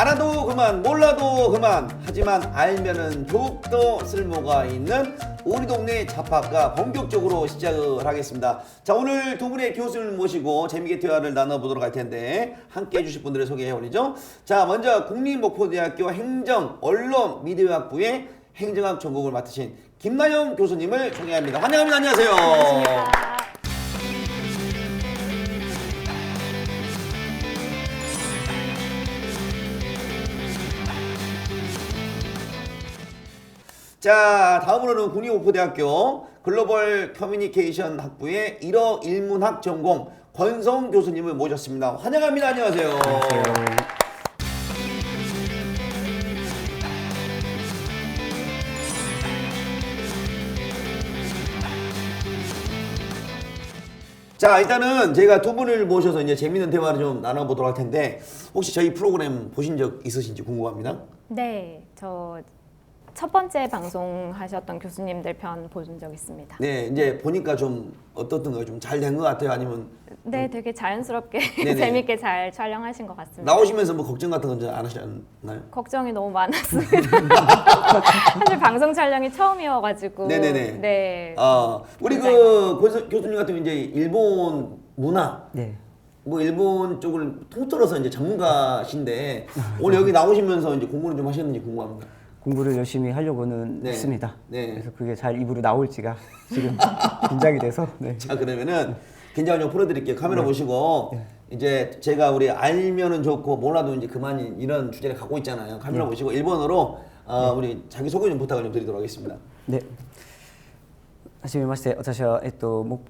알아도 그만 몰라도 그만 하지만 알면은 더욱더 쓸모가 있는 우리 동네 잡학과 본격적으로 시작을 하겠습니다. 자, 오늘 두 분의 교수님을 모시고 재미있게 대화를 나눠보도록 할 텐데 함께 해주실 분들을 소개해버리죠. 자, 먼저 국립목포대학교 행정-언론-미디어학부의 행정학 전공을 맡으신 김나영 교수님을 소개합니다. 환영합니다. 안녕하세요. 반갑습니다. 자, 다음으로는 국립목포대학교 글로벌 커뮤니케이션 학부의 1어 일문학 전공 권성 교수님을 모셨습니다. 환영합니다. 안녕하세요. 자, 일단은 제가 두 분을 모셔서 이제 재밌는 대화를 좀 나눠보도록 할 텐데 혹시 저희 프로그램 보신 적 있으신지 궁금합니다. 네, 저 첫 번째 방송하셨던 교수님들 편 보신 적 있습니다. 네, 이제 보니까 좀 어떻던가요? 좀 잘 된 것 같아요? 아니면 네, 되게 자연스럽게 네네. 재밌게 잘 촬영하신 것 같습니다. 나오시면서 뭐 걱정 같은 건 안 하셨나요? 걱정이 너무 많았습니다. 사실 방송 촬영이 처음이어가지고. 네네네. 네. 우리 굉장히 그 교수님 같은 경우 이제 일본 문화, 네. 뭐 일본 쪽을 통틀어서 이제 전문가신데 오늘 여기 나오시면서 이제 공부를 좀 하셨는지 궁금합니다. 공부를 열심히 하려고는 네. 했습니다. 네. 그래서 그게 잘 입으로 나올지가 지금 긴장이 돼서. 네. 자, 그러면은 긴장을 좀 풀어드릴게요. 카메라 보시고 이제 제가 우리 알면은 좋고 몰라도 이제 그만인 이런 주제를 갖고 있잖아요. 카메라 보시고 일본어로 우리 자기 소개 좀 부탁을 좀 드리도록 하겠습니다. 네. はじめまして、私は、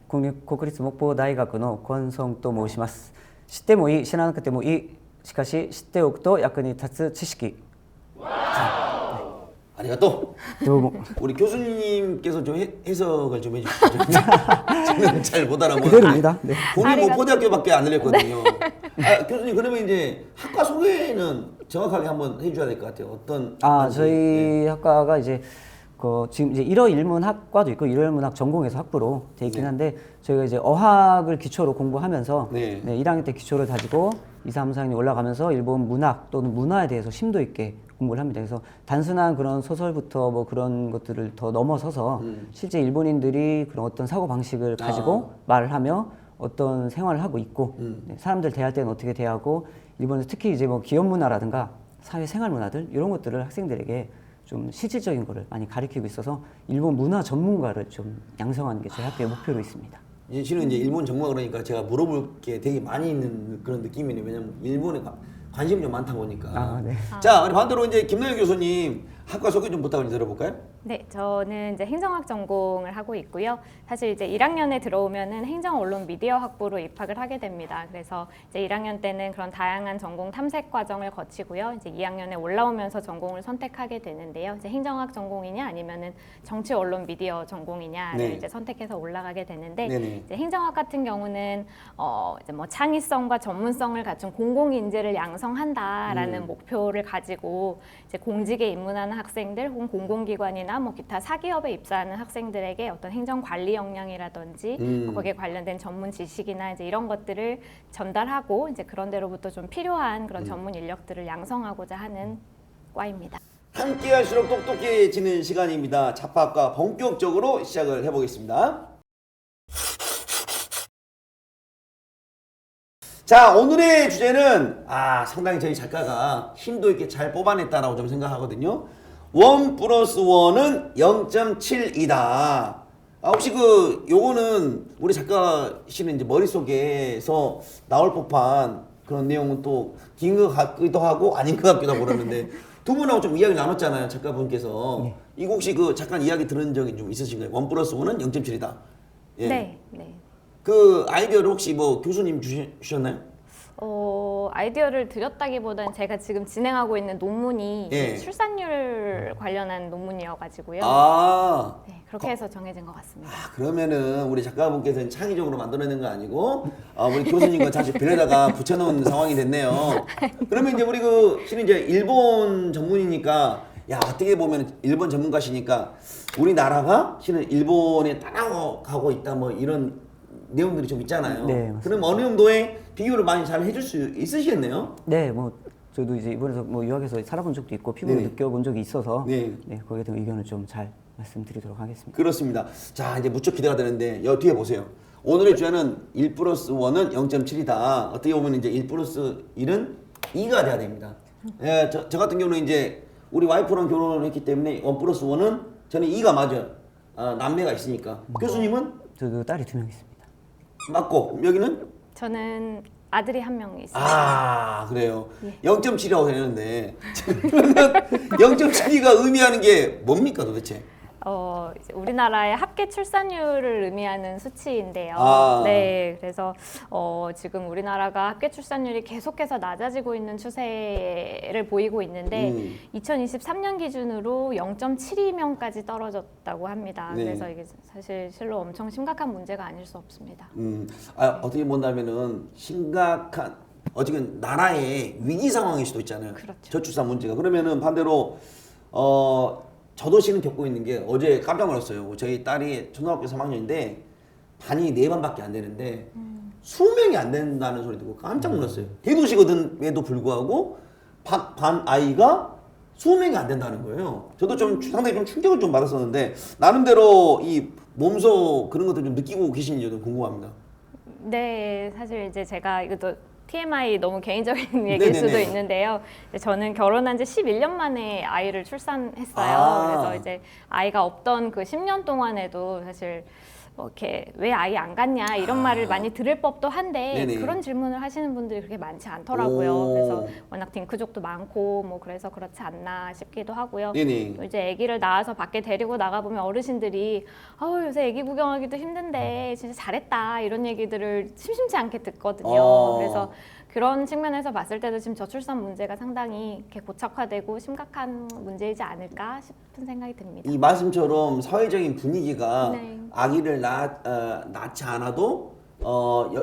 国立木工大学のコンソンと申します。知ってもいい、知らなくてもいい、しかし知っておくと役に立つ知識。 아리가또. どうも。 우리 교수님께서 좀 해석을 좀 해주시죠. 저는 잘 못 알아보는데. 그대로입니다. 네. 국립목포대학교밖에 안 들렸거든요. 교수님 그러면 이제 학과 소개는 정확하게 한번 해줘야 될 것 같아요. 어떤? 학과인지. 저희 학과가 이제 지금 이제 1어 일문학과도 있고 1어 일문학 전공에서 학부로 돼 있긴 한데 저희가 이제 어학을 기초로 공부하면서 네. 1학년 때 기초를 다지고 2, 3, 4학년 올라가면서 일본 문학 또는 문화에 대해서 심도 있게 공부를 합니다. 그래서 단순한 그런 소설부터 뭐 그런 것들을 더 넘어서서 실제 일본인들이 그런 어떤 사고 방식을 가지고 말을 하며 어떤 생활을 하고 있고 사람들 대할 때는 어떻게 대하고 일본에서 특히 이제 뭐 기업 문화라든가 사회 생활 문화들 이런 것들을 학생들에게 좀 실질적인 거를 많이 가르치고 있어서 일본 문화 전문가를 좀 양성하는 게 저희 학교의 목표로 있습니다. 이제 실은 이제 일본 전문가 그러니까 제가 물어볼 게 되게 많이 있는 그런 느낌이네요. 왜냐면 일본에 관심이 좀 많다 보니까. 네. 자, 우리 반대로 이제 김나영 교수님 학과 소개 좀 부탁을 드려볼까요? 네, 저는 이제 행정학 전공을 하고 있고요. 사실 이제 1학년에 들어오면은 행정 언론 미디어 학부로 입학을 하게 됩니다. 그래서 이제 1학년 때는 그런 다양한 전공 탐색 과정을 거치고요. 이제 2학년에 올라오면서 전공을 선택하게 되는데요. 이제 행정학 전공이냐 아니면은 정치 언론 미디어 전공이냐를 네. 이제 선택해서 올라가게 되는데 네네. 이제 행정학 같은 경우는 이제 뭐 창의성과 전문성을 갖춘 공공 인재를 양성한다라는 목표를 가지고 이제 공직에 입문하는 학생들 혹은 공공기관이나 뭐 기타 사기업에 입사하는 학생들에게 어떤 행정 관리 역량이라든지 거기에 관련된 전문 지식이나 이제 이런 것들을 전달하고 이제 그런 데로부터 좀 필요한 그런 전문 인력들을 양성하고자 하는 과입니다. 함께 할수록 똑똑해지는 시간입니다. 잡학과 본격적으로 시작을 해보겠습니다. 자, 오늘의 주제는 상당히 저희 작가가 힘도 있게 잘 뽑아냈다라고 좀 생각하거든요. 1 플러스 1은 0.7이다. 혹시 요거는 우리 작가실은 이제 머릿속에서 나올 법한 그런 내용은 또 긴 것 같기도 하고 아닌 것 같기도 하고 그러는데 두 분하고 좀 이야기 나눴잖아요, 작가분께서. 이거 혹시 잠깐 이야기 들은 적이 좀 있으신가요? 1 플러스 1은 0.7이다. 예. 네, 네. 그 아이디어를 혹시 뭐 교수님 주셨나요? 아이디어를 드렸다기보다는 제가 지금 진행하고 있는 논문이 예. 출산율 관련한 논문이어가지고요. 네, 그렇게 해서 정해진 것 같습니다. 그러면은 우리 작가분께서는 창의적으로 만들어낸 거 아니고 우리 교수님과 다시 빌려다가 붙여놓은 상황이 됐네요. 그러면 이제 우리 실은 이제 일본 전문이니까 어떻게 보면 일본 전문가시니까 우리나라가 실은 일본에 따라가고 있다 뭐 이런 내용들이 좀 있잖아요. 네, 맞습니다. 그럼 어느 정도의 비교를 많이 잘 해줄 수 있으시겠네요. 네, 뭐 저도 이제 이번에서 뭐 유학에서 살아본 적도 있고 피부를 네네. 느껴본 적이 있어서 네. 네, 거기에 대한 의견을 좀 잘 말씀드리도록 하겠습니다. 그렇습니다. 자, 이제 무척 기대가 되는데 여 뒤에 보세요. 오늘의 주제는 1 플러스 1은 0.7이다. 어떻게 보면 이제 1 플러스 1은 2가 돼야 됩니다. 예, 저 같은 경우는 이제 우리 와이프랑 결혼을 했기 때문에 1 플러스 1은 저는 2가 맞아요. 남매가 있으니까. 교수님은 저도 딸이 2명 있습니다. 맞고 여기는 저는 아들이 한 명 있어요. 아 그래요. 0.7이라고 되는데 그러면 0.7이가 의미하는 게 뭡니까 도대체? 이제 우리나라의 합계 출산율을 의미하는 수치인데요. 아. 네, 그래서 지금 우리나라가 합계 출산율이 계속해서 낮아지고 있는 추세를 보이고 있는데 2023년 기준으로 0.72명까지 떨어졌다고 합니다. 네. 그래서 이게 사실 실로 엄청 심각한 문제가 아닐 수 없습니다. 어떻게 본다면은 심각한 어쨌든 나라의 위기 상황일 수도 있잖아요. 그렇죠. 저출산 문제가. 그러면은 반대로 저도 지금 겪고 있는 게 어제 깜짝 놀랐어요. 저희 딸이 초등학교 3학년인데 반이 4반밖에 안 되는데 수명이 안 된다는 소리 듣고 깜짝 놀랐어요. 대도시거든에도 불구하고 반 아이가 수명이 안 된다는 거예요. 저도 좀 상당히 좀 충격을 좀 받았었는데 나름대로 이 몸소 그런 것들 좀 느끼고 계신지 좀 궁금합니다. 네, 사실 이제 제가 이것도 TMI 너무 개인적인 얘기일 네네네. 수도 있는데요. 저는 결혼한 지 11년 만에 아이를 출산했어요. 아. 그래서 이제 아이가 없던 그 10년 동안에도 사실 뭐 이렇게 왜 아이 안 갖냐 이런 말을 많이 들을 법도 한데 네네. 그런 질문을 하시는 분들이 그렇게 많지 않더라고요. 오. 그래서 워낙 딩크족도 많고 뭐 그래서 그렇지 않나 싶기도 하고요. 네네. 또 이제 아기를 낳아서 밖에 데리고 나가 보면 어르신들이 요새 아기 구경하기도 힘든데 진짜 잘했다 이런 얘기들을 심심치 않게 듣거든요. 그래서 그런 측면에서 봤을 때도 지금 저출산 문제가 상당히 이렇게 고착화되고 심각한 문제이지 않을까 싶은 생각이 듭니다. 이 말씀처럼 사회적인 분위기가 네. 아기를 낳지 않아도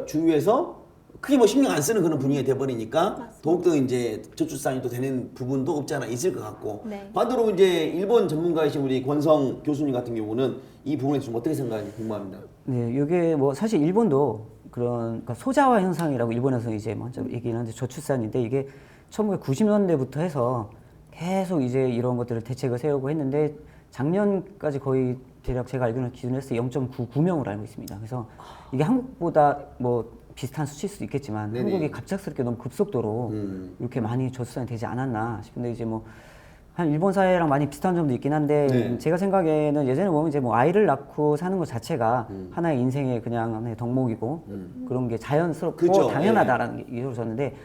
주위에서 크게 뭐 신경 안 쓰는 그런 분위기가 돼버리니까 더욱더 이제 저출산이 또 되는 부분도 없지 않아 있을 것 같고 네. 반대로 이제 일본 전문가이신 우리 권성 교수님 같은 경우는 이 부분에 좀 어떻게 생각하는지 궁금합니다. 네, 이게 뭐 사실 일본도 그런 그러니까 소자화 현상이라고 일본에서 이제 먼저 얘기를 하는데 저출산인데 이게 1990년대부터 해서 계속 이제 이런 것들을 대책을 세우고 했는데 작년까지 거의 대략 제가 알기로는 기준으로 했을 때 0.99명으로 알고 있습니다. 그래서 이게 한국보다 뭐 비슷한 수치일 수도 있겠지만 네네. 한국이 갑작스럽게 너무 급속도로 이렇게 많이 저출산이 되지 않았나 싶은데 이제 뭐 한 일본 사회랑 많이 비슷한 점도 있긴 한데 네. 제가 생각에는 예전에 보면 이제 뭐 아이를 낳고 사는 것 자체가 하나의 인생의 그냥 하나의 덕목이고 그런 게 자연스럽고 그죠. 당연하다라는 게 이루어졌는데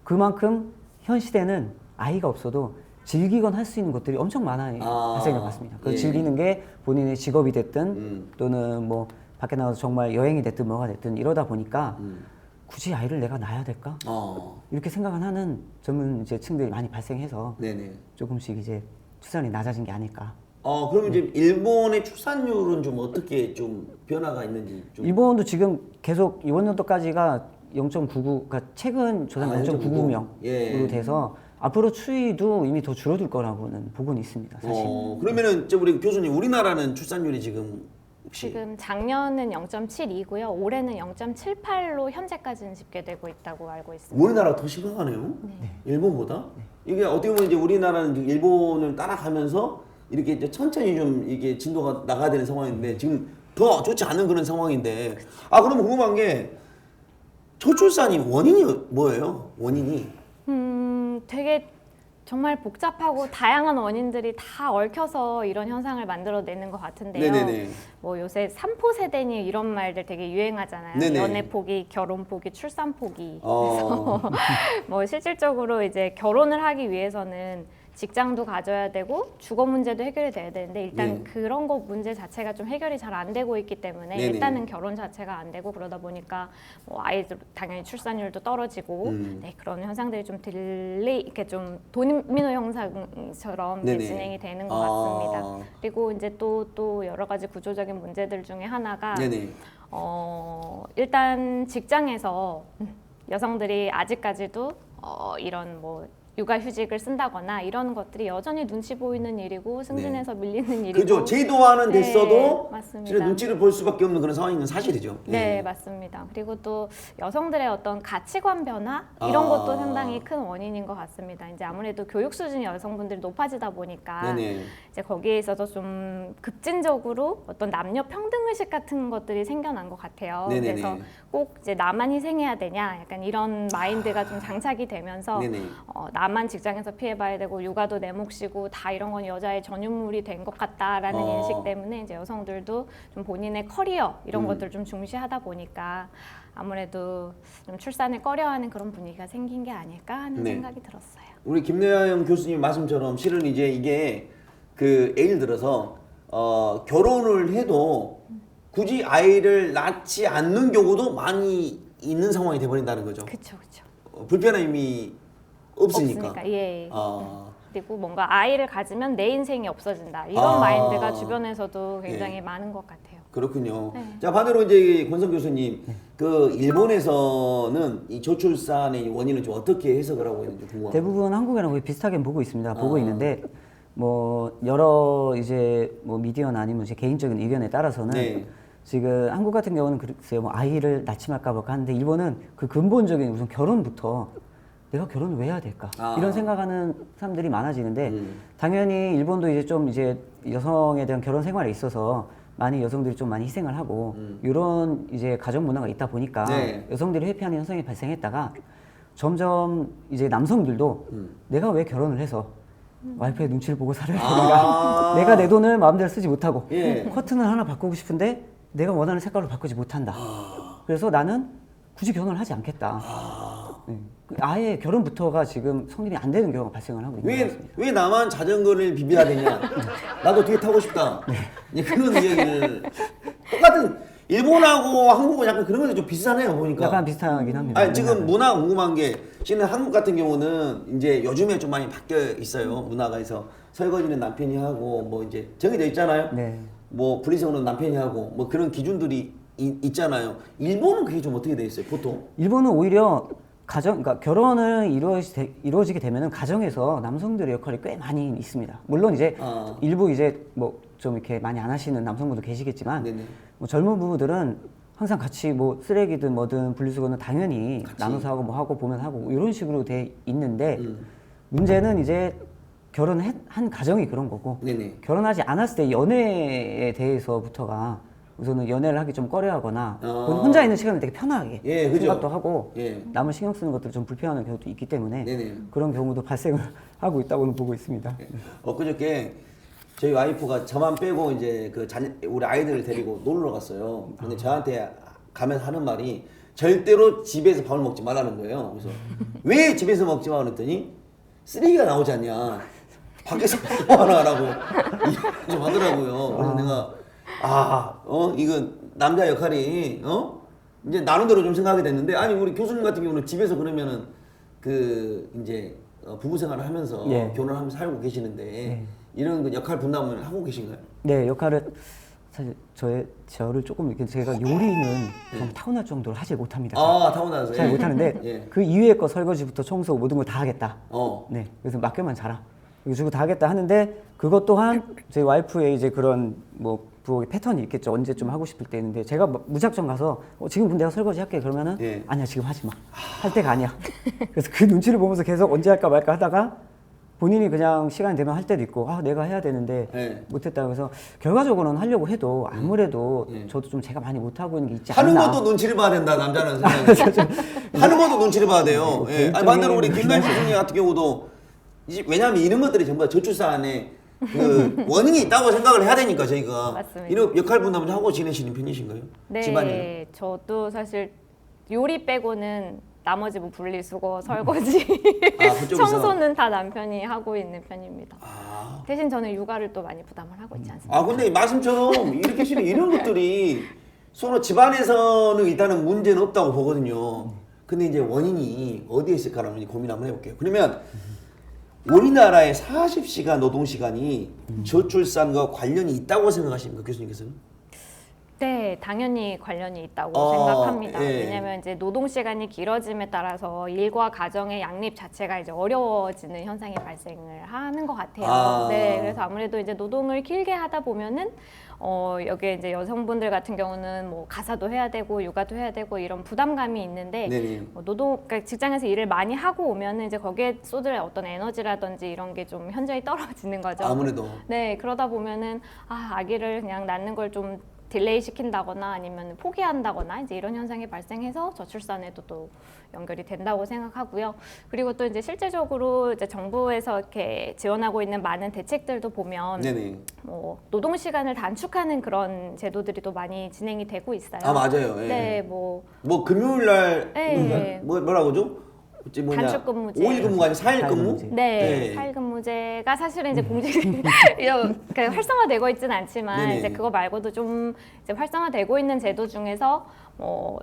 그만큼 현 시대는 아이가 없어도 즐기건 할 수 있는 것들이 엄청 많아요. 발생해 봤습니다. 그 예. 즐기는 게 본인의 직업이 됐든 또는 뭐 밖에 나가서 정말 여행이 됐든 뭐가 됐든 이러다 보니까 굳이 아이를 내가 낳아야 될까? 이렇게 생각을 하는 젊은 이제 층들이 많이 발생해서 네네. 조금씩 이제 출산이 낮아진 게 아닐까. 그럼 이제 일본의 출산율은 좀 어떻게 좀 변화가 있는지 좀. 일본도 지금 계속 이번 연도까지가 0.99, 그러니까 최근 조사가 0.99명으로 예. 돼서 앞으로 추이도 이미 더 줄어들 거라고는 보고는 있습니다. 사실. 그러면은 우리 교수님 우리나라는 출산율이 지금 혹시 지금 작년은 0.72고요. 올해는 0.78로 현재까지는 집계되고 있다고 알고 있습니다. 우리나라가 더 심각하네요. 일본보다. 이게 어떻게 보면 이제 우리나라는 지금 일본을 따라가면서 이렇게 이제 천천히 좀 이게 진도가 나가야 되는 상황인데 지금 더 좋지 않은 그런 상황인데. 그럼 궁금한 게 저출산이 원인이 뭐예요? 원인이? 되게 정말 복잡하고 다양한 원인들이 다 얽혀서 이런 현상을 만들어내는 것 같은데요. 네네네. 뭐 요새 삼포 세대니 이런 말들 되게 유행하잖아요. 네네. 연애 포기, 결혼 포기, 출산 포기. 어. 그래서 뭐 실질적으로 이제 결혼을 하기 위해서는 직장도 가져야 되고 주거 문제도 해결이 돼야 되는데 일단 네. 그런 거 문제 자체가 좀 해결이 잘 안 되고 있기 때문에 네네. 일단은 결혼 자체가 안 되고 그러다 보니까 뭐 아이들 당연히 출산율도 떨어지고 네, 그런 현상들이 좀 이렇게 좀 도미노 현상처럼 이제 네네. 진행이 되는 것 같습니다. 그리고 이제 또 여러 가지 구조적인 문제들 중에 하나가 네네. 일단 직장에서 여성들이 아직까지도 이런 뭐 육아휴직을 쓴다거나 이런 것들이 여전히 눈치 보이는 일이고 승진해서 밀리는 일이고. 그죠. 제도화는 네, 됐어도 맞습니다. 실은 눈치를 볼 수밖에 없는 그런 상황인 건 사실이죠. 네, 예. 맞습니다. 그리고 또 여성들의 어떤 가치관 변화 이런 것도 상당히 큰 원인인 것 같습니다. 이제 아무래도 교육 수준이 여성분들이 높아지다 보니까 네네. 이제 거기에 있어서 좀 급진적으로 어떤 남녀 평등 의식 같은 것들이 생겨난 것 같아요. 네네네. 그래서 꼭 이제 나만 희생해야 되냐, 약간 이런 마인드가 좀 장착이 되면서 네네. 나만 직장에서 피해봐야 되고 육아도 내 몫이고 다 이런 건 여자의 전유물이 된 것 같다라는 인식 때문에 이제 여성들도 좀 본인의 커리어 이런 것들을 좀 중시하다 보니까 아무래도 좀 출산을 꺼려하는 그런 분위기가 생긴 게 아닐까 하는 네. 생각이 들었어요. 우리 김래영 교수님 말씀처럼 실은 이제 이게 그 예를 들어서 결혼을 해도 굳이 아이를 낳지 않는 경우도 많이 있는 상황이 돼버린다는 거죠. 그렇죠, 그렇죠. 불편함이 없으니까. 없으니까 예. 아, 그리고 뭔가 아이를 가지면 내 인생이 없어진다 이런 마인드가 주변에서도 예. 굉장히 많은 것 같아요. 그렇군요. 네. 자, 반대로 이제 권성 교수님, 그 일본에서는 이 저출산의 원인을 좀 어떻게 해석을 하고 있는지 궁금합니다. 대부분 한국이랑 거의 비슷하게 보고 있습니다. 보고 있는데 뭐 여러 이제 뭐 미디어나 아니면 제 개인적인 의견에 따라서는 네. 지금 한국 같은 경우는 글쎄요, 뭐 아이를 낳지 말까 볼까 하는데 일본은 그 근본적인 우선 결혼부터 내가 결혼을 왜 해야 될까 이런 생각하는 사람들이 많아지는데 당연히 일본도 이제 좀 이제 여성에 대한 결혼 생활에 있어서 많이 여성들이 좀 많이 희생을 하고 이런 이제 가정 문화가 있다 보니까 네. 여성들이 회피하는 현상이 발생했다가 점점 이제 남성들도 내가 왜 결혼을 해서 와이프의 눈치를 보고 살아야 되는가 내가 내 돈을 마음대로 쓰지 못하고 예. 커튼을 하나 바꾸고 싶은데 내가 원하는 색깔로 바꾸지 못한다 그래서 나는 굳이 결혼을 하지 않겠다 아예 결혼부터가 지금 성립이 안 되는 경우가 발생을 하고 있는 것 같습니다. 왜 나만 자전거를 비벼야 되냐? 나도 뒤에 타고 싶다. 이제 그런 이야기를 똑같은 일본하고 한국은 약간 그런 것도 좀 비슷하네요 보니까. 약간 비슷하긴 합니다. 아니 지금 문화 궁금한 게 지금 한국 같은 경우는 이제 요즘에 좀 많이 바뀌어 있어요 문화가. 해서 설거지는 남편이 하고 뭐 이제 정해져 있잖아요. 네. 뭐 분리수거는 남편이 하고 뭐 그런 기준들이 있잖아요. 일본은 그게 좀 어떻게 돼 있어요 보통? 일본은 오히려 그러니까 결혼을 이루어지게 되면은 가정에서 남성들의 역할이 꽤 많이 있습니다. 물론 이제 일부 이제 뭐 좀 이렇게 많이 안 하시는 남성분도 계시겠지만 네네. 뭐 젊은 부부들은 항상 같이 뭐 쓰레기든 뭐든 분리수거는 당연히 같이. 나눠서 하고 뭐 하고 보면 하고 이런 식으로 돼 있는데 문제는 이제 결혼한 가정이 그런 거고 네네. 결혼하지 않았을 때 연애에 대해서부터가 우선은 연애를 하기 좀 꺼려하거나 혼자 있는 시간을 되게 편하게 예, 그죠. 생각도 하고 예. 남을 신경 쓰는 것들을 좀 불편한 경우도 있기 때문에 네네. 그런 경우도 발생을 하고 있다고는 보고 있습니다. 엊그저께 저희 와이프가 저만 빼고 이제 우리 아이들을 데리고 놀러 갔어요. 근데 저한테 가면서 하는 말이 절대로 집에서 밥을 먹지 말라는 거예요. 그래서 왜 집에서 먹지 마 그랬더니 쓰레기가 나오지 않냐. 밖에서 먹어라라고 이야기 좀 하더라고요. 그래서 내가 이건 남자 역할이 이제 나름대로 좀 생각하게 됐는데 아니 우리 교수님 같은 경우는 집에서 그러면은 그 이제 부부 생활을 하면서 예. 결혼하면서 살고 계시는데 예. 이런 그 역할 분담을 하고 계신가요? 네, 역할을 사실 저를 조금 이렇게 제가 요리는 좀 타고날 정도로 하지 못합니다. 타고나서 잘 못하는데 예. 그 이외의 거 설거지부터 청소 모든 걸 다 하겠다. 어. 네, 그래서 맡겨만 자라. 이거 주고 다 하겠다 하는데 그것 또한 제 와이프의 이제 그런 뭐 부엌의 패턴이 있겠죠. 언제쯤 하고 싶을 때 있는데 제가 무작정 가서 지금 내가 설거지 할게 그러면은 예. 아니야 지금 하지 마. 할 때가 아니야. 그래서 그 눈치를 보면서 계속 언제 할까 말까 하다가 본인이 그냥 시간이 되면 할 때도 있고 내가 해야 되는데 예. 못했다 그래서 결과적으로는 하려고 해도 아무래도 예. 저도 좀 제가 많이 못하고 있는 게 있지 하는 않나. 것도 눈치를 봐야 된다 남자는 생각이. 하는 것도 눈치를 봐야 돼요. 예. 아니, 반대로 우리 김나희 교수님 같은 경우도 왜냐하면 이런 것들이 전부 다 저출산에 그 원인이 있다고 생각을 해야 되니까 저희가 맞습니다. 이런 역할 분담을 하고 지내시는 편이신가요? 네, 집안에는? 저도 사실 요리 빼고는 나머지 뭐 분리수거, 설거지, 그쪽에서? 청소는 다 남편이 하고 있는 편입니다. 아. 대신 저는 육아를 또 많이 부담을 하고 있지 않습니다. 근데 말씀처럼 이렇게 시는 이런 것들이 서로 집안에서는 일단은 문제는 없다고 보거든요. 근데 이제 원인이 어디에 있을까라는 고민 한번 해볼게요. 그러면 우리나라의 40시간 노동시간이 저출산과 관련이 있다고 생각하십니까, 교수님께서는? 네, 당연히 관련이 있다고 어, 생각합니다. 예. 왜냐하면 이제 노동 시간이 길어짐에 따라서 일과 가정의 양립 자체가 이제 어려워지는 현상이 발생을 하는 것 같아요. 아. 네, 그래서 아무래도 이제 노동을 길게 하다 보면은 여기에 이제 여성분들 같은 경우는 뭐 가사도 해야 되고 육아도 해야 되고 이런 부담감이 있는데 네네. 그러니까 직장에서 일을 많이 하고 오면은 이제 거기에 쏟을 어떤 에너지라든지 이런 게 좀 현저히 떨어지는 거죠. 아무래도. 네, 그러다 보면은 아기를 그냥 낳는 걸 좀 딜레이 시킨다거나 아니면 포기한다거나 이제 이런 현상이 발생해서 저출산에도 또 연결이 된다고 생각하고요. 그리고 또 이제 실제적으로 이제 정부에서 이렇게 지원하고 있는 많은 대책들도 보면 네네. 뭐 노동 시간을 단축하는 그런 제도들이 또 많이 진행이 되고 있어요. 아 맞아요. 예. 네, 뭐 금요일 날 네. 뭐라고죠? 어찌 뭐냐? 단축근무제. 5일 근무가 아니라 4일 근무? 사일근무제. 네, 사일근무제가 사실은 이제 공직이 이렇게 활성화되고 있지는 않지만 네네. 이제 그거 말고도 좀 이제 활성화되고 있는 제도 중에서 뭐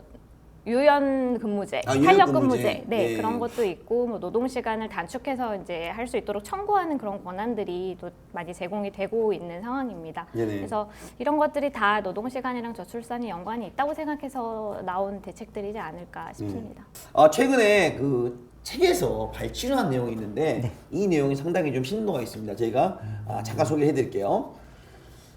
유연 근무제, 유연 탄력 근무제. 근무제, 네, 예. 그런 것도 있고 뭐 노동 시간을 단축해서 이제 할 수 있도록 청구하는 그런 권한들이 또 많이 제공이 되고 있는 상황입니다. 네네. 그래서 이런 것들이 다 노동 시간이랑 저출산이 연관이 있다고 생각해서 나온 대책들이지 않을까 싶습니다. 최근에 그 책에서 발췌한 내용이 있는데 이 내용이 상당히 좀 신도가 있습니다. 저희가 잠깐 소개해 드릴게요.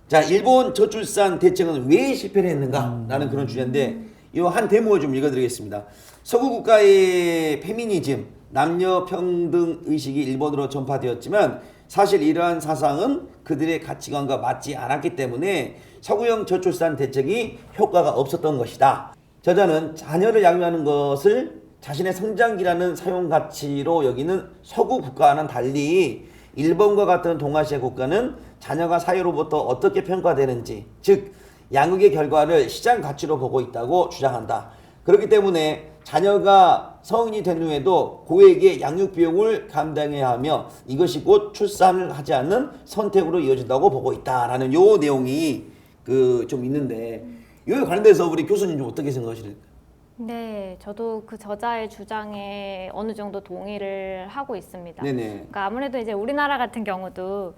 자, 일본 저출산 대책은 왜 실패를 했는가라는 그런 주제인데 이 한 대목을 좀 읽어드리겠습니다. 서구 국가의 페미니즘, 남녀 평등 의식이 일본으로 전파되었지만 사실 이러한 사상은 그들의 가치관과 맞지 않았기 때문에 서구형 저출산 대책이 효과가 없었던 것이다. 저자는 자녀를 양육하는 것을 자신의 성장기라는 사용 가치로 여기는 서구 국가와는 달리 일본과 같은 동아시아 국가는 자녀가 사회로부터 어떻게 평가되는지, 즉 양육의 결과를 시장 가치로 보고 있다고 주장한다. 그렇기 때문에 자녀가 성인이 된 후에도 고액의 양육 비용을 감당해야 하며 이것이 곧 출산을 하지 않는 선택으로 이어진다고 보고 있다라는 요 내용이 그 좀 있는데 이에 관련돼서 우리 교수님 좀 어떻게 생각하시는가요? 네, 저도 그 저자의 주장에 어느 정도 동의를 하고 있습니다. 네네. 그러니까 아무래도 이제 우리나라 같은 경우도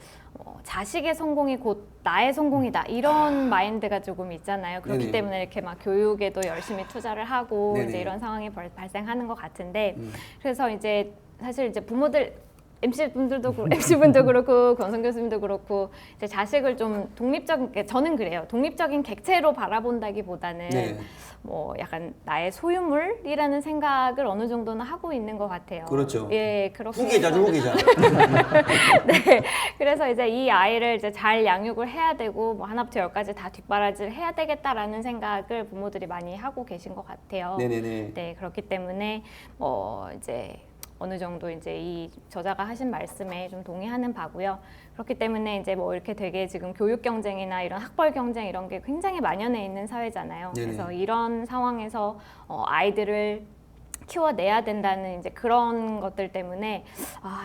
자식의 성공이 곧 나의 성공이다 이런 마인드가 조금 있잖아요. 그렇기 네네. 때문에 이렇게 막 교육에도 열심히 투자를 하고 네네. 이제 이런 상황이 발생하는 것 같은데 그래서 이제 사실 이제 부모들 MC분도 그렇고 권성 교수님도 그렇고 이제 자식을 좀 독립적인 저는 그래요. 독립적인 객체로 바라본다기보다는 네. 뭐 약간 나의 소유물이라는 생각을 어느 정도는 하고 있는 것 같아요. 그렇죠. 예, 그렇게 후계자죠, 후계자. 네, 그래서 이제 이 아이를 이제 잘 양육을 해야 되고 뭐 하나부터 열까지 다 뒷바라지를 해야 되겠다라는 생각을 부모들이 많이 하고 계신 것 같아요. 네네네. 네, 그렇기 때문에 이제 어느 정도 이제 이 저자가 하신 말씀에 좀 동의하는 바고요. 그렇기 때문에 이제 뭐 이렇게 되게 지금 교육 경쟁이나 이런 학벌 경쟁 이런 게 굉장히 만연해 있는 사회잖아요. 네네. 그래서 이런 상황에서 아이들을 키워내야 된다는 이제 그런 것들 때문에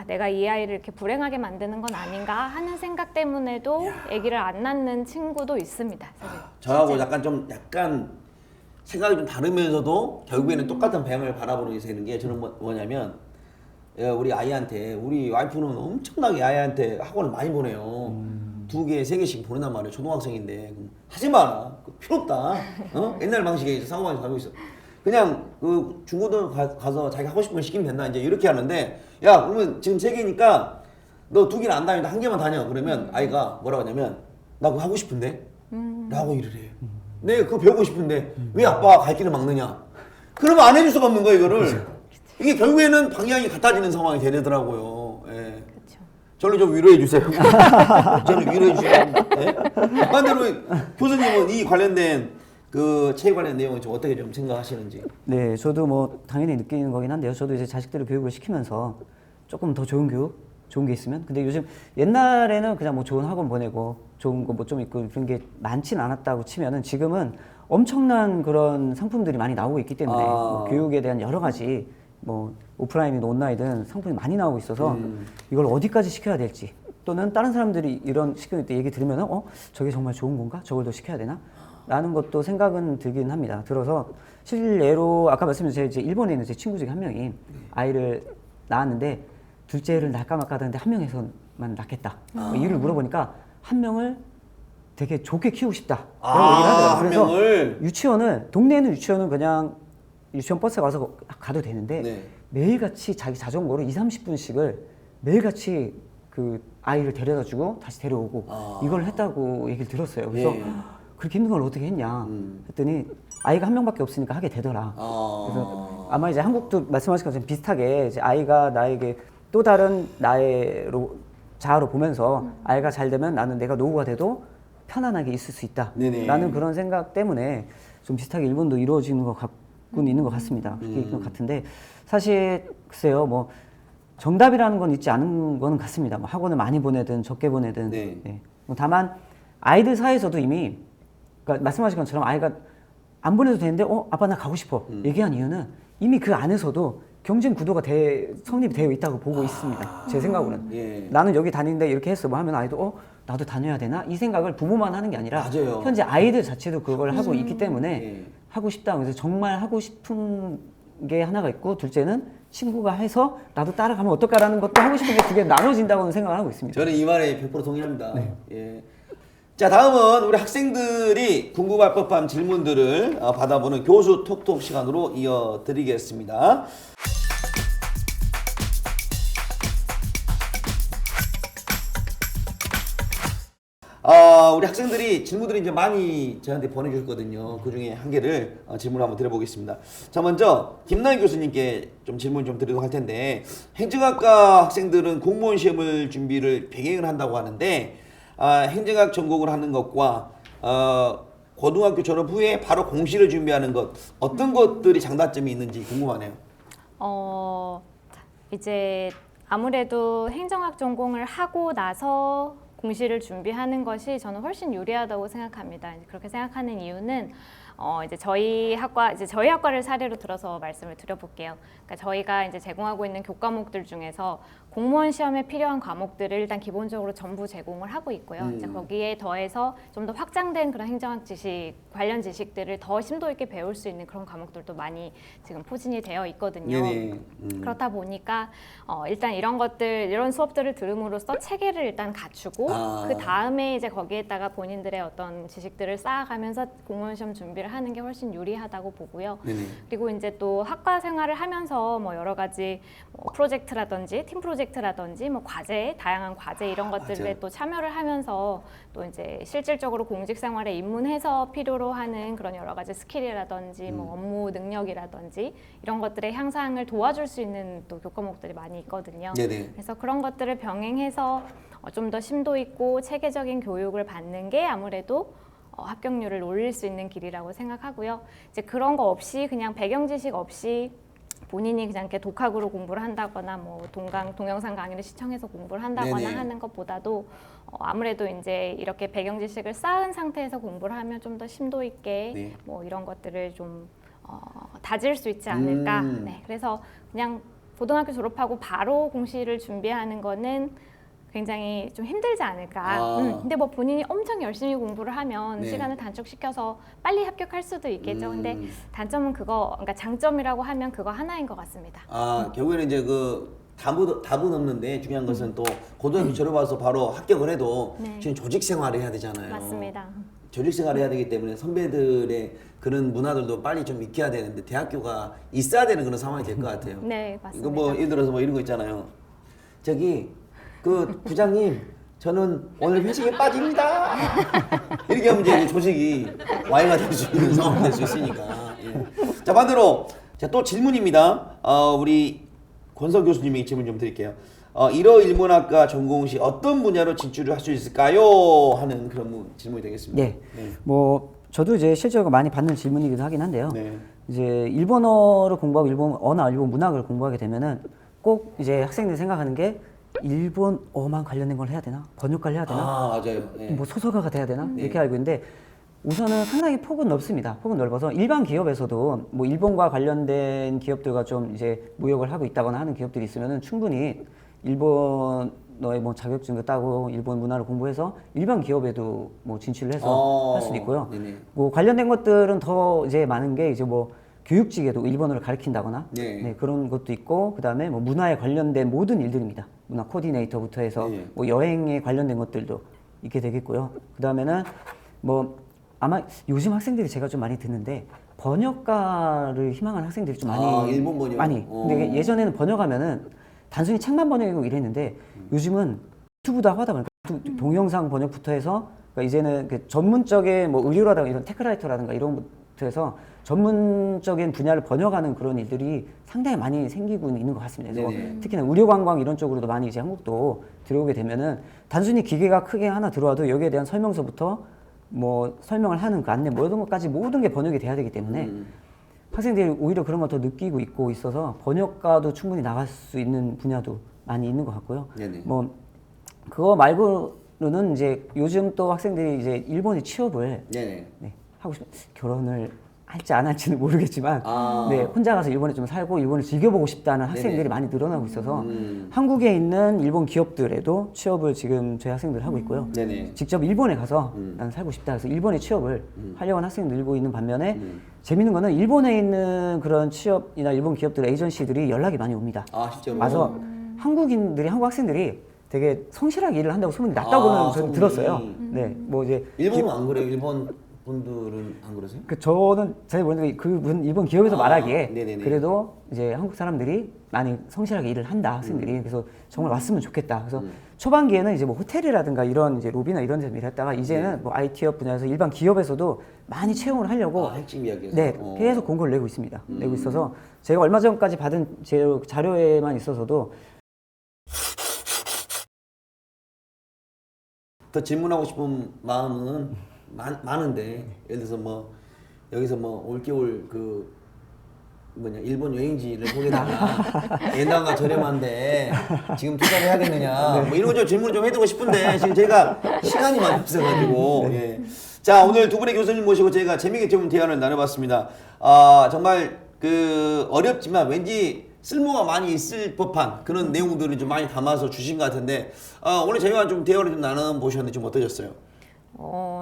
내가 이 아이를 이렇게 불행하게 만드는 건 아닌가 하는 생각 때문에도 아기를 안 낳는 친구도 있습니다. 사실. 저하고 약간 생각이 좀 다르면서도 결국에는 똑같은 방향을 바라보게 되는 게 저는 뭐냐면 우리 아이한테 우리 와이프는 엄청나게 아이한테 학원을 많이 보내요. 2개, 3개씩 보낸단 말이에요. 초등학생인데 하지 마라. 필요 없다. 옛날 방식에 상호방에서 가고 있어. 그냥 그 중고등 가서 자기 하고 싶은 걸 시키면 된다. 이제 이렇게 하는데 야 그러면 지금 3개니까 너 2개는 안 다닌다. 1개만 다녀. 그러면 아이가 뭐라고 하냐면 나 그거 하고 싶은데 라고 일을 해. 내가 그거 배우고 싶은데 왜 아빠가 갈 길을 막느냐. 그러면 안 해줄 수가 없는 거야 이거를. 이게 결국에는 방향이 같아지는 상황이 되더라고요. 예. 그렇죠. 저를 좀 위로해 주세요. 저를 위로해 주시고. 예? 반대로 교수님은 이 관련된 그 책 관련 내용을 좀 어떻게 좀 생각하시는지. 네, 저도 뭐 당연히 느끼는 거긴 한데요. 저도 이제 자식들을 교육을 시키면서 조금 더 좋은 교육, 좋은 게 있으면. 근데 요즘 옛날에는 그냥 뭐 좋은 학원 보내고 좋은 거 뭐 좀 있고 그런 게 많진 않았다고 치면은 지금은 엄청난 그런 상품들이 많이 나오고 있기 때문에 뭐 교육에 대한 여러 가지 뭐 오프라인이든 온라인이든 상품이 많이 나오고 있어서 이걸 어디까지 시켜야 될지 또는 다른 사람들이 이런 시킬 때 얘기 들으면은 저게 정말 좋은 건가? 저걸 더 시켜야 되나? 라는 것도 생각은 들긴 합니다. 들어서 실례로 아까 말씀드린 이제 일본에 있는 제 친구 중에 한 명이 아이를 낳았는데 둘째를 낳을까 말까 하는데 한 명에서만 낳겠다. 이유를 물어보니까 한 명을 되게 좋게 키우고 싶다. 아, 라고 얘기를 하더라고요. 한 그래서 명을? 유치원은 동네에 있는 유치원은 그냥 유치원 버스에 가서 가도 되는데 네. 매일같이 자기 자전거로 2-30분씩을 매일같이 그 아이를 데려다주고 다시 데려오고 이걸 했다고 얘기를 들었어요. 그래서 예. 그렇게 힘든 걸 어떻게 했냐 했더니 아이가 한 명밖에 없으니까 하게 되더라. 그래서 아마 이제 한국도 말씀하신 것처럼 비슷하게 이제 아이가 나에게 또 다른 나의로 자아로 보면서 아이가 잘 되면 나는 내가 노후가 돼도 편안하게 있을 수 있다. 네네. 라는 그런 생각 때문에 좀 비슷하게 일본도 이루어지는 것 같고는 있는 것 같습니다. 그렇게 있는 것 같은데 사실 글쎄요 뭐 정답이라는 건 있지 않은 거는 같습니다. 뭐 학원을 많이 보내든 적게 보내든. 네. 네. 뭐 다만 아이들 사이에서도 이미 그러니까 말씀하신 것처럼 아이가 안 보내도 되는데 아빠 나 가고 싶어 얘기한 이유는 이미 그 안에서도 경쟁 구도가 성립이 되어 있다고 보고 있습니다. 제 생각으로는. 예. 나는 여기 다니는데 이렇게 했어 뭐 하면 아이도 나도 다녀야 되나? 이 생각을 부모만 하는 게 아니라 맞아요. 현재 아이들 자체도 그걸 하고 있기 때문에 예. 하고 싶다. 그래서 정말 하고 싶은 게 하나가 있고 둘째는 친구가 해서 나도 따라가면 어떨까라는 것도 하고 싶은 게 두 개 나눠진다고는 생각을 하고 있습니다. 저는 이 말에 100% 동의합니다. 예. 자, 다음은 우리 학생들이 궁금할 법한 질문들을 받아보는 교수 톡톡 시간으로 이어드리겠습니다. 우리 학생들이 질문들이 이제 많이 저한테 보내주셨거든요. 그 중에 한 개를 질문을 한번 드려보겠습니다. 자, 먼저 김나희 교수님께 좀 질문 좀 드리도록 할 텐데, 행정학과 학생들은 공무원 시험을 준비를 병행을 한다고 하는데, 행정학 전공을 하는 것과 고등학교 졸업 후에 바로 공시를 준비하는 것, 어떤 것들이 장단점이 있는지 궁금하네요. 이제 아무래도 행정학 전공을 하고 나서 공시를 준비하는 것이 저는 훨씬 유리하다고 생각합니다. 그렇게 생각하는 이유는 이제 저희 학과를 사례로 들어서 말씀을 드려볼게요. 그러니까 저희가 이제 제공하고 있는 교과목들 중에서 공무원 시험에 필요한 과목들을 일단 기본적으로 전부 제공을 하고 있고요. 이제 거기에 더해서 좀 더 확장된 그런 행정학 지식, 관련 지식들을 더 심도 있게 배울 수 있는 그런 과목들도 많이 지금 포진이 되어 있거든요. 네네. 그렇다 보니까 일단 이런 수업들을 들음으로써 체계를 일단 갖추고 그 다음에 이제 거기에다가 본인들의 어떤 지식들을 쌓아가면서 공무원 시험 준비를 하는 게 훨씬 유리하다고 보고요. 네네. 그리고 이제 또 학과 생활을 하면서 뭐 여러 가지 프로젝트라든지 팀 프로젝트라든지 뭐 과제, 다양한 과제 이런 것들에 맞아요. 또 참여를 하면서 또 이제 실질적으로 공직 생활에 입문해서 필요로 하는 그런 여러 가지 스킬이라든지 뭐 업무 능력이라든지 이런 것들의 향상을 도와줄 수 있는 또 교과목들이 많이 있거든요. 네네. 그래서 그런 것들을 병행해서 좀 더 심도 있고 체계적인 교육을 받는 게 아무래도 합격률을 올릴 수 있는 길이라고 생각하고요. 이제 그런 거 없이 그냥 배경 지식 없이 본인이 그냥 이렇게 독학으로 공부를 한다거나 뭐 동영상 강의를 시청해서 공부를 한다거나 네네. 하는 것보다도 아무래도 이제 이렇게 배경 지식을 쌓은 상태에서 공부를 하면 좀 더 심도 있게 네. 뭐 이런 것들을 좀 다질 수 있지 않을까. 네, 그래서 그냥 고등학교 졸업하고 바로 공시를 준비하는 거는 굉장히 좀 힘들지 않을까. 근데 뭐 본인이 엄청 열심히 공부를 하면 네. 시간을 단축시켜서 빨리 합격할 수도 있겠죠. 근데 단점은 그러니까 장점이라고 하면 그거 하나인 것 같습니다. 결국에는 이제 답은 없는데 중요한 것은 또 고등학교 졸업해서 바로 합격을 해도 네. 지금 조직 생활을 해야 되잖아요. 맞습니다. 조직 생활을 해야 되기 때문에 선배들의 그런 문화들도 빨리 좀 익혀야 되는데 대학교가 있어야 되는 그런 상황이 될 것 같아요. 네, 맞습니다. 이거 뭐 예를 들어서 뭐 이런 거 있잖아요. 저기 그 부장님 저는 오늘 회식에 빠집니다. 이렇게 하면 이제 조직이 와해가 될 수 있는 상황이 될 수 있으니까. 예. 자, 반대로 또 질문입니다. 우리 권석 교수님에게 질문 좀 드릴게요. 일어일문학과 전공 시 어떤 분야로 진출을 할 수 있을까요? 하는 그런 질문이 되겠습니다. 네. 뭐 저도 이제 실제로 많이 받는 질문이기도 하긴 한데요. 네. 이제 일본어를 공부하고 일본 문학을 공부하게 되면은 꼭 이제 학생들이 생각하는 게 일본어만 관련된 걸 해야 되나? 번역가를 해야 되나? 맞아요. 네. 뭐 소설가가 돼야 되나? 이렇게 알고 있는데 우선은 상당히 폭은 넓습니다. 폭은 넓어서 일반 기업에서도 뭐 일본과 관련된 기업들과 좀 이제 무역을 하고 있다거나 하는 기업들이 있으면은 충분히 일본어의 뭐 자격증도 따고 일본 문화를 공부해서 일반 기업에도 뭐 진출을 해서 할 수도 있고요. 네네. 뭐 관련된 것들은 더 이제 많은 게 이제 뭐 교육직에도 일본어를 가르친다거나 네. 그런 것도 있고 그다음에 뭐 문화에 관련된 모든 일들입니다. 문화 코디네이터부터 해서 네. 뭐 여행에 관련된 것들도 있게 되겠고요. 그 다음에는 뭐 아마 요즘 학생들이 제가 좀 많이 듣는데 번역가를 희망하는 학생들이 좀 많이 아, 일본 번역? 많이. 근데 예전에는 번역하면은 단순히 책만 번역하고 이랬는데 요즘은 유튜브도 하다 보니까 동영상 번역부터 해서 그러니까 이제는 그 전문적인 뭐 의료라든가 이런 테크라이터라든가 이런 것부터 해서 전문적인 분야를 번역하는 그런 일들이 상당히 많이 생기고 있는 것 같습니다. 그래서 네네. 특히나 의료관광 이런 쪽으로도 많이 이제 한국도 들어오게 되면은 단순히 기계가 크게 하나 들어와도 여기에 대한 설명서부터 뭐 설명을 하는 그 안내 모든 것까지 모든 게 번역이 돼야 되기 때문에 학생들이 오히려 그런 걸 더 느끼고 있고 있어서 번역가도 충분히 나갈 수 있는 분야도 많이 있는 것 같고요. 네네. 뭐 그거 말고는 이제 요즘 또 학생들이 이제 일본에 취업을 네네. 네, 하고 싶 결혼을 할지 안 할지는 모르겠지만 아. 네, 혼자 가서 일본에 좀 살고 일본을 즐겨보고 싶다는 학생들이 네네. 많이 늘어나고 있어서 한국에 있는 일본 기업들에도 취업을 지금 저희 학생들 하고 있고요. 네네. 직접 일본에 가서 나는 살고 싶다 해서 일본에 취업을 하려고 하는 학생이 늘고 있는 반면에 재밌는 거는 일본에 있는 그런 취업이나 일본 기업들 에이전시들이 연락이 많이 옵니다. 아, 진짜로? 와서 한국인들이 한국 학생들이 되게 성실하게 일을 한다고 소문이 났다고는 저는 소문이. 들었어요. 네, 뭐 이제 일본은 안 그래요? 일본 분들은 안 그러세요? 그 저는 잘 모르는데 그분 일본 기업에서 말하기에 네네네. 그래도 이제 한국 사람들이 많이 성실하게 일을 한다 학생들이 그래서 정말 왔으면 좋겠다. 그래서 초반기에는 이제 뭐 호텔이라든가 이런 이제 로비나 이런 데서 일했다가 이제는 뭐 IT업 분야에서 일반 기업에서도 많이 채용을 하려고 아, 핵심 이야기에서? 네 계속 공고를 내고 있습니다. 내고 있어서 제가 얼마 전까지 받은 제 자료에만 있어서도 더 질문하고 싶은 마음은 많은데 예를 들어서 뭐 여기서 뭐 올겨울 그 뭐냐 일본 여행지를 보게다가 예나가 저렴한데 지금 투자를 해야겠느냐 뭐 이런 거 좀 질문 좀 해두고 싶은데 지금 제가 시간이 많이 없어가지고 예. 자 오늘 두 분의 교수님 모시고 제가 재미있게 좀 대화를 나눠봤습니다. 아 정말 그 어렵지만 왠지 쓸모가 많이 있을 법한 그런 내용들을 좀 많이 담아서 주신 것 같은데 오늘 저희와 좀 대화를 좀 나눠보셨는데 좀 어떠셨어요?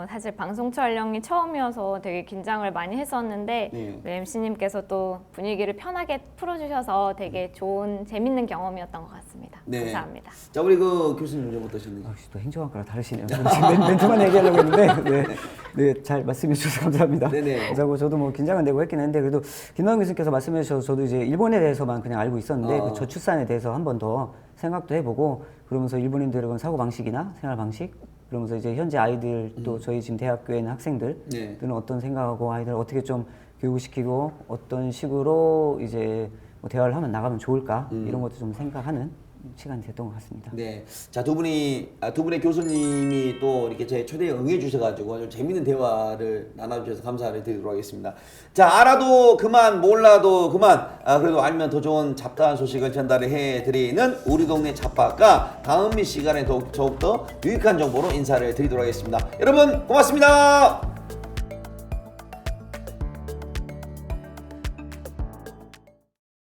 사실 방송 촬영이 처음이어서 되게 긴장을 많이 했었는데 네. 우리 MC님께서 또 분위기를 편하게 풀어주셔서 되게 좋은 재밌는 경험이었던 것 같습니다. 네. 감사합니다. 자 우리 그 교수님 좀 어떠셨는지? 역시 또 행정학과랑 다르시네요. 지금 멘트만 얘기하려고 했는데 네, 잘 말씀해 주셔서 감사합니다. 네네. 그래서 뭐 저도 뭐 긴장은 되고 했긴 했는데 그래도 김남현 교수님께서 말씀해 주셔서 저도 이제 일본에 대해서만 그냥 알고 있었는데 그 저출산에 대해서 한 번 더 생각도 해보고 그러면서 일본인들의 사고 방식이나 생활 방식 그러면서 이제 현재 아이들 또 저희 지금 대학교에 있는 학생들은 네. 어떤 생각하고 아이들을 어떻게 좀 교육을 시키고 어떤 식으로 이제 뭐 대화를 하면 나가면 좋을까 이런 것도 좀 생각하는 시간이 됐던 것 같습니다. 네. 자, 두 분의 교수님이 또 이렇게 제 초대에 응해 주셔가지고 아주 재밌는 대화를 나눠주셔서 감사를 드리도록 하겠습니다. 자, 알아도 그만, 몰라도 그만, 그래도 알면 더 좋은 잡다한 소식을 전달해 드리는 우리 동네 잡화가 다음 시간에 더욱더 유익한 정보로 인사를 드리도록 하겠습니다. 여러분, 고맙습니다.